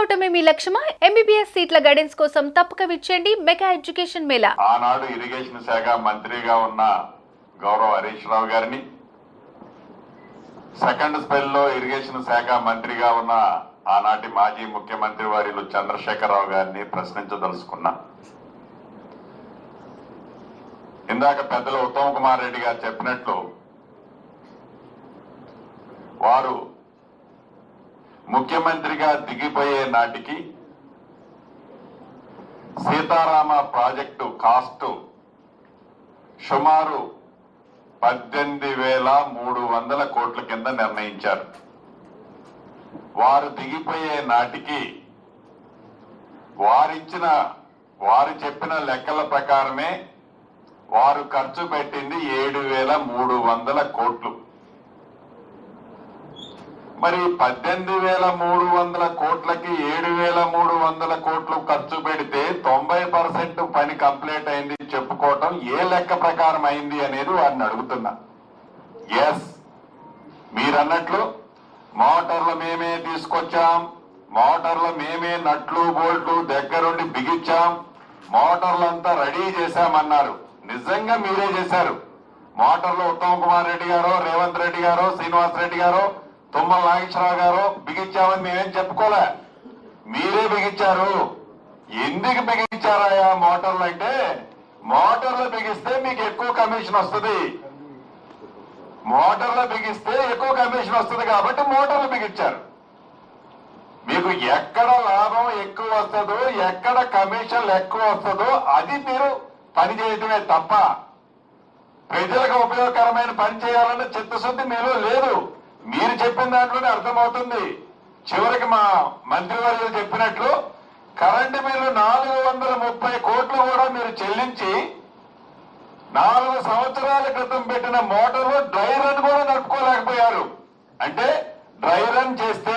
అవటమే మీ లక్ష్యమా? MBBS సీట్ల guidance కోసం తప్పక విచ్చేయండి మెగా ఎడ్యుకేషన్ మేళా. ఆనాడు ఇరిగేషన్ శాఖ మంత్రిగా ఉన్న గౌరవ హరీష్ రావు గారిని, సెకండ్ స్పెల్ లో ఇరిగేషన్ శాఖ మంత్రిగా ఉన్న ఆనాటి మాజీ ముఖ్యమంత్రి వర్యులు చంద్రశేఖరరావు గారిని ప్రశ్నించదలుచుకున్నా. ఇందాక పెద్దలు ఉత్తమ్ కుమార్ రెడ్డి గారు చెప్పినట్లు వారు ముఖ్యమంత్రిగా దిగిపోయే నాటికి సీతారామ ప్రాజెక్టు కాస్ట్ సుమారు 18,300 కోట్ల కింద నిర్ణయించారు. వారు దిగిపోయే నాటికి వారు చెప్పిన లెక్కల ప్రకారమే వారు ఖర్చు పెట్టింది 7,300 కోట్లు. మరి 18,300 కోట్లకి 7,300 కోట్లు ఖర్చు పెడితే 90% పని కంప్లీట్ అయింది చెప్పుకోవటం ఏ లెక్క ప్రకారం అయింది అనేది వారిని అడుగుతున్నా. ఎస్, మీరన్నట్లు మోటార్లు మేమే తీసుకొచ్చాం, మోటార్లు మేమే నట్లు బోల్ట్లు దగ్గరుండి బిగించాం, మోటార్లంతా రెడీ చేశామన్నారు. నిజంగా మీరే చేశారు. మోటార్లు ఉత్తమ్ కుమార్ రెడ్డి గారో, రేవంత్ రెడ్డి గారో, శ్రీనివాస్ రెడ్డి గారో, తుమ్మల నాగేశ్వరరావు గారు బిగించామని మేమేం చెప్పుకోలే, మీరే బిగించారు. ఎందుకు బిగించారాయా మోటార్లు అంటే, మోటార్లు బిగిస్తే మీకు ఎక్కువ కమిషన్ వస్తుంది, మోటార్లు బిగిస్తే ఎక్కువ కమిషన్ వస్తుంది కాబట్టి మోటార్లు బిగించారు. మీకు ఎక్కడ లాభం ఎక్కువ వస్తుందో, ఎక్కడ కమిషన్ ఎక్కువ వస్తుందో అది మీరు పని చేయటమే తప్ప ప్రజలకు ఉపయోగకరమైన పని చేయాలన్న చిత్తశుద్ధి మీలో లేదు. మీరు చెప్పిన దాంట్లోనే అర్థమవుతుంది. చివరికి మా మంత్రివర్యులు చెప్పినట్లు కరెంటు బిల్లు 430 కోట్లు కూడా మీరు చెల్లించి 4 సంవత్సరాల క్రితం పెట్టిన మోటార్లు డ్రై రన్ కూడా నడుపుకోలేకపోయారు. అంటే డ్రై రన్ చేస్తే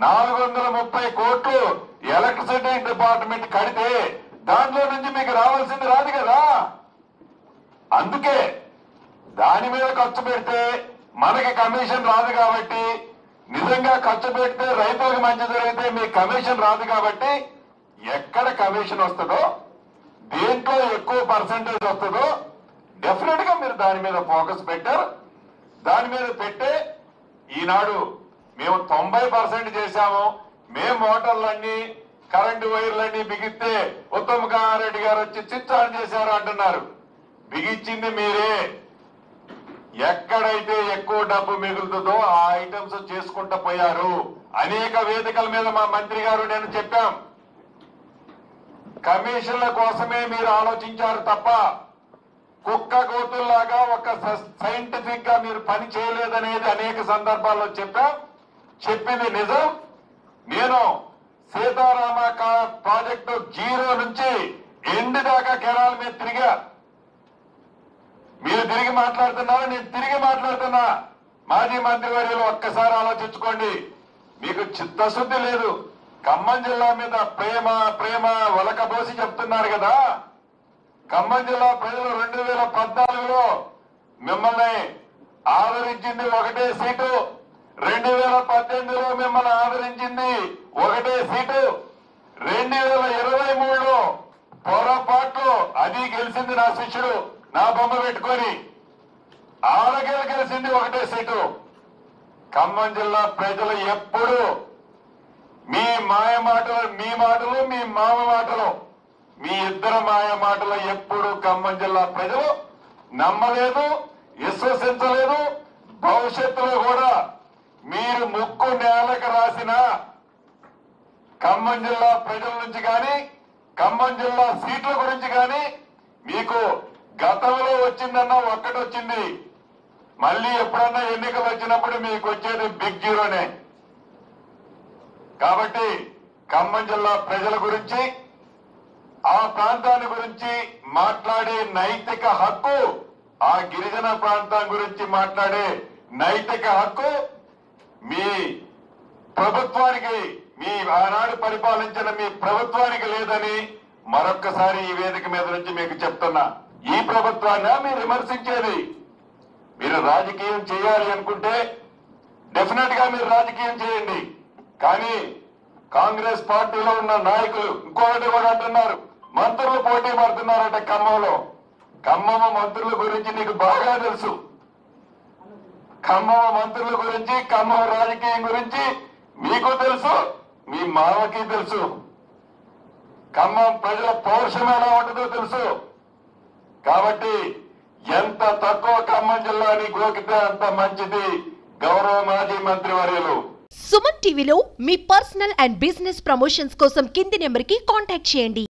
430 కోట్లు ఎలక్ట్రిసిటీ డిపార్ట్మెంట్ కడితే దాంట్లో నుంచి మీకు రావాల్సింది రాదు కదా. అందుకే దాని మీద ఖర్చు పెడితే మనకి కమిషన్ రాదు కాబట్టి, నిజంగా ఖర్చు పెడితే రైతులకు మంచి జరిగితే మీకు కమిషన్ రాదు కాబట్టి ఎక్కడ కమిషన్ వస్తుందో, దేంట్లో ఎక్కువ పర్సంటేజ్ వస్తుందో డెఫినెట్ గా మీరు దాని మీద ఫోకస్ పెట్టారు. దాని మీద పెట్టే ఈనాడు మేము 90% చేశాము, మేము మోటార్లన్నీ కరెంటు వైర్లన్నీ బిగిస్తే ఉత్తమ్ కుమార్ రెడ్డి గారు వచ్చి స్విచ్ ఆన్ చేశారు అంటున్నారు. బిగించింది మీరే. ఎక్కడైతే ఎక్కువ డబ్బు మిగులుతుందో ఆ ఐటమ్స్ చేసుకుంటూ పోయారు. అనేక వేదికల మీద మా మంత్రి గారు నేను చెప్పాం, కమిషన్ల కోసమే మీరు ఆలోచించారు తప్ప కుక్క కోతుల్లాగా ఒక సైంటిఫిక్ గా మీరు పని చేయలేదనేది అనేక సందర్భాల్లో చెప్పాం. చెప్పింది నిజం. నేను సీతారామ ప్రాజెక్టు 0 నుంచి ఎండ్ దాకా కెనాల మీద తిరిగా. మీరు తిరిగి మాట్లాడుతున్నారు, నేను తిరిగి మాట్లాడుతున్నా. మాజీ మంత్రివర్యులు ఒక్కసారి ఆలోచించుకోండి. మీకు చిత్తశుద్ధి లేదు. ఖమ్మం జిల్లా మీద ప్రేమ ప్రేమ వలకబోసి చెప్తున్నారు కదా. ఖమ్మం జిల్లా ప్రజలు 2014లో మిమ్మల్ని ఆదరించింది 1 సీటు, 2018లో మిమ్మల్ని ఆదరించింది 1 సీటు, 2023లో పొరపాట్లు అది గెలిచింది నా శిష్యుడు నా బొమ్మ పెట్టుకొని, ఆడగెలు గెలిచింది 1 సీటు. ఖమ్మం జిల్లా ప్రజలు ఎప్పుడు మీ మాయ మాటలు, మీ మాటలు, మీ మామ మాటలు, మీ ఇద్దరు మాయ మాటలు ఎప్పుడు ఖమ్మం జిల్లా ప్రజలు నమ్మలేదు, విశ్వసించలేదు. భవిష్యత్తులో కూడా మీరు ముక్కు నేలకు రాసిన ఖమ్మం జిల్లా ప్రజల నుంచి కానీ, ఖమ్మం జిల్లా సీట్ల గురించి కానీ మీకు గతంలో వచ్చిందన్నా ఒక్కటి వచ్చింది. మళ్ళీ ఎప్పుడన్నా ఎన్నికలు వచ్చినప్పుడు మీకు వచ్చేది బిగ్ జీరోనే. కాబట్టి ఖమ్మం జిల్లా ప్రజల గురించి, ఆ ప్రాంతాన్ని గురించి మాట్లాడే నైతిక హక్కు, ఆ గిరిజన ప్రాంతం గురించి మాట్లాడే నైతిక హక్కు మీ ప్రభుత్వానికి, మీ ఆనాడు పరిపాలించిన మీ ప్రభుత్వానికి లేదని మరొక్కసారి ఈ వేదిక మీద నుంచి మీకు చెప్తున్నా. ఈ ప్రభుత్వాన్ని మీరు విమర్శించేది. మీరు రాజకీయం చేయాలి అనుకుంటే డెఫినెట్ గా మీరు రాజకీయం చేయండి. కానీ కాంగ్రెస్ పార్టీలో ఉన్న నాయకులు ఇంకొకటి కూడా అంటున్నారు, మంత్రులు పోటీ పడుతున్నారట ఖమ్మంలో. ఖమ్మం మంత్రుల గురించి నీకు బాగా తెలుసు. ఖమ్మం మంత్రుల గురించి, ఖమ్మం రాజకీయం గురించి మీకు తెలుసు, మీ మామకి తెలుసు. ఖమ్మం ప్రజల పౌరుషం ఎలా ఉంటుందో తెలుసు. కాబట్టి ఎంత తక్కువ ఖమ్మం జిల్లాని గోకితే అంత మంచిది. గౌరవ మాజీ మంత్రి వర్యులు. సుమన్ టీవీలో మీ పర్సనల్ అండ్ బిజినెస్ ప్రమోషన్స్ కోసం కింది నెంబర్కి కాంటాక్ట్ చేయండి.